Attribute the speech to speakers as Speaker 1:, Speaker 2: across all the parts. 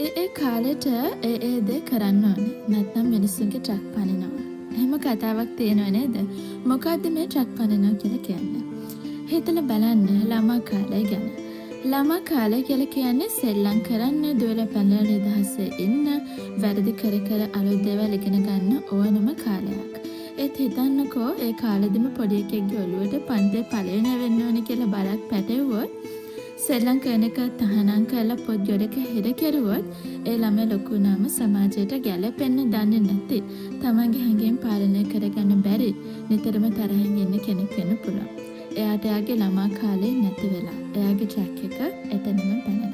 Speaker 1: ඒ කාලෙට ඒ දේ කරන්න ඕනේ. නැත්නම් මිනිස්සුන්ගේ ට්‍රක් පනිනවා. එහෙම කතාවක් තියෙනව නේද? මොකද්ද මේ ට්‍රක් පනිනවා කියලා කියන්නේ? හිතලා බලන්න ළමා කාලය ගැන. ළමා කාලය කියලා කියන්නේ සෙල්ලම් කරන්න, දුවලා පැනලා නිදහසේ ඉන්න, වැරදි කර කර අලුත් දේවල් ඉගෙන ගන්න ඕනම කාලයක්. ඒත් හිතන්නකෝ ඒ කාලෙදිම පොඩි එකෙක්ගේ ඔළුවට පන්තියේ පළවෙනි වෙන්න ඕනේ කියලා බලක් පැටවුවොත් සෙල්ලම් කරන එක තහනම් කරලා පොත් ජොඩක හිර කෙරුවොත් ඒ ළමයා ලොකු වුණාම සමාජයට ගැලපෙන්න දන්නේ නැති, තමන්ගේ හැඟීම් පාලනය කරගන්න බැරි, නිතරම තරහින් ඉන්න කෙනෙක් වෙන්න පුළුවන්. එයාට එයාගේ ළමා කාලේ නැති වෙලා එයාගේ ට්‍රැක් එක එතනම පැනලා.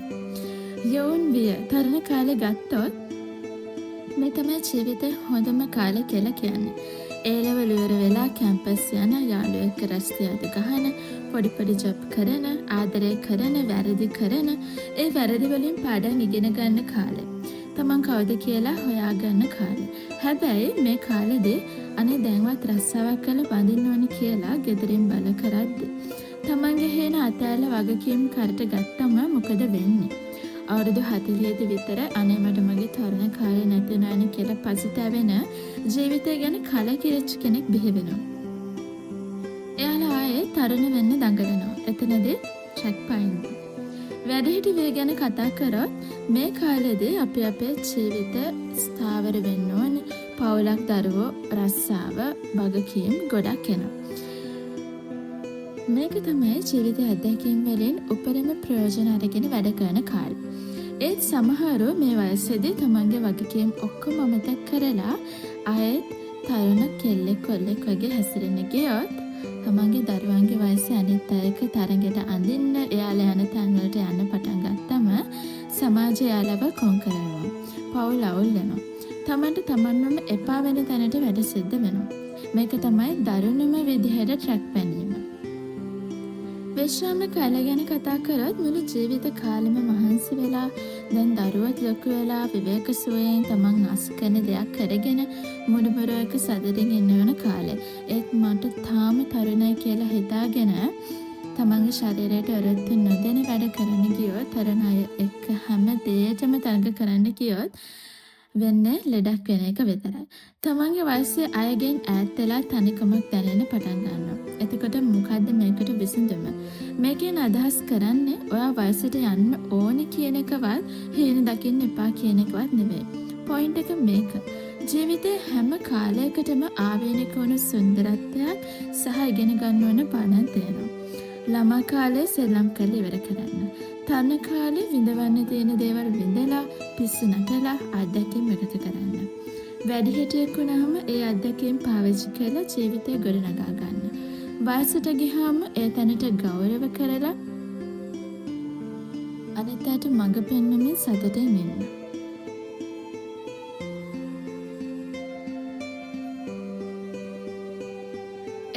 Speaker 1: යෝන් විය තරුණ කාලේ ගත්තොත් මේ තමයි ජීවිතේ හොඳම කාලේ කියලා කියන්නේ. ඒ ලෙවල් ඉවර වෙලා කැම්පස් යන, යාළුවෝ එක්ක රස්තිය අද ගහන, පොඩි පොඩි ජොබ් කරන, ආදරය කරන, වැරදි කරන, ඒ වැරදි වලින් පාඩම් ඉගෙන ගන්න කාලේ. තමන් කවුද කියලා හොයාගන්න කාලේ. හැබැයි මේ කාලෙදී අනේ දැන්වත් රස්සාවක් කරලා බඳින්න ඕනි කියලා ගෙදරින් බල කරද්දි තමන්ගේ හේන අතෑරලා වගකීම් කරට ගත්තම මොකද වෙන්නේ? අවුරුදු 40 විතර අනේ මට මගේ තරුණ කාලේ නැතිනානේ කියලා පසුතැවෙන ජීවිතය ගැන කලකිරිච්ච කෙනෙක් බිහි වෙනවා. එයාලා ආයේ තරුණ වෙන්න දඟලනවා. එතනදී ට්‍රැක් පයින්නවා. වැඩිහිටි වේ ගැන කතා කරොත් මේ කාලෙදී අපි අපේ ජීවිත ස්ථාවර වෙන්න ඕනේ. පවුලක්, දරුවෝ, රස්සාව, වගකීම් ගොඩක් එනවා. මේක තමයි ජීවිත අත්දැකීම් වලින් උපරිම ප්‍රයෝජන අරගෙන වැඩ කරන කාලය. ඒත් සමහරව මේ වයසේදී තමන්ගේ වගකීම් ඔක්කොම අමතක කරලා ආයෙත් තරුණ කෙල්ලෙක් කොල්ලෙක් වගේ හැසිරෙන්න ගියොත් තමන්ගේ දරුවන්ගේ වයසේ අනිත් අයක තරඟට අඳින්න, එයාලා යන තැන් වලට යන්න පටන් ගත්තම සමාජය එයාලව කොන් කරනවා. පවුල අවුල් වෙනවා. තමන්ට තමන්වම එපා වෙන තැනට වැඩ සිද්ධ වෙනවා. මේක තමයි දරුණුම විදිහට ට්‍රැක් පැනීම. විශ්‍රාම කාලය ගැන කතා කරොත් මුළු ජීවිත කාලෙම මහන්සි වෙලා දැන් දරුවත් ලොකු වෙලා විවේක සුවයෙන් තමන් ආස කරන දෙයක් කරගෙන මුඩුබරයක සැදරින් ඉන්න වෙන කාලය. ඒත් මට තාම තරුණයි කියලා හිතාගෙන තමන්ගේ ශරීරයට ඔරොත්තු නොදෙන වැඩ කරන්න ගියොත්, තරුණ අය එක්ක හැම දෙයකම තරඟ කරන්න ගියොත් වෙන්නේ ලෙඩක් වෙන එක විතරයි. තමන්ගේ වයසේ අයගෙන් ඈත් වෙලා තනිකමක් දැනෙන්න පටන් ගන්නවා. එතකොට මොකද්ද මේකට විසඳුම? මේකෙන් අදහස් කරන්නේ ඔයා වයසට යන්න ඕනේ කියන එකවත්, හේන දකින්න එපා කියන එකවත් නෙවෙයි. පොයින්ට් එක මේක. ජීවිතේ හැම කාලයකටම ආවේනික වුණු සුන්දරත්වයක් සහ ඉගෙන ගන්න ඕන පාඩම් තියෙනවා. ළමා කාලේ සෙල්ලම් කරලා ඉවර කරන්න. තරුණ කාලේ විඳවන්න තියෙන දේවල් විඳලා පිස්සු නටලා අත්දැකීම් එකතු කරන්න. වැඩිහිටියෙක් වුණාම ඒ අත්දැකීම් පාවිච්චි කරලා ජීවිතය ගොඩනගා ගන්න. වයසට ගියාම ඒ තැනට ගෞරව කරලා අනිත් අයට මඟ පෙන්වමින් සතුටින් ඉන්න.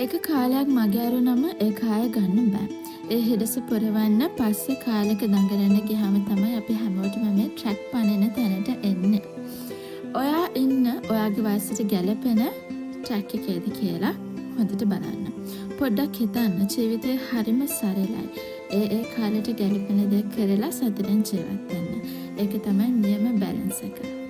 Speaker 1: එක කාලයක් මගේ අරුණම ඒ කාය ගන්න බෑ. ඒ හිඩස පුරවන්න පස්සේ කාලෙක දඟලන්න ගියාම තමයි අපි හැමෝටම මේ ට්‍රැක් පනින තැනට එන්නේ. ඔයා ඉන්න ඔයාගේ වයසට ගැලපෙන ට්‍රැක් එකේද කියලා හොඳට බලන්න. පොඩ්ඩක් හිතන්න, ජීවිතේ හරිම සරලයි. ඒ කාලෙට ගැලපෙන දේ කරලා සතුටින් ජීවත් වෙන්න. ඒක තමයි නියම බැලන්ස් එක.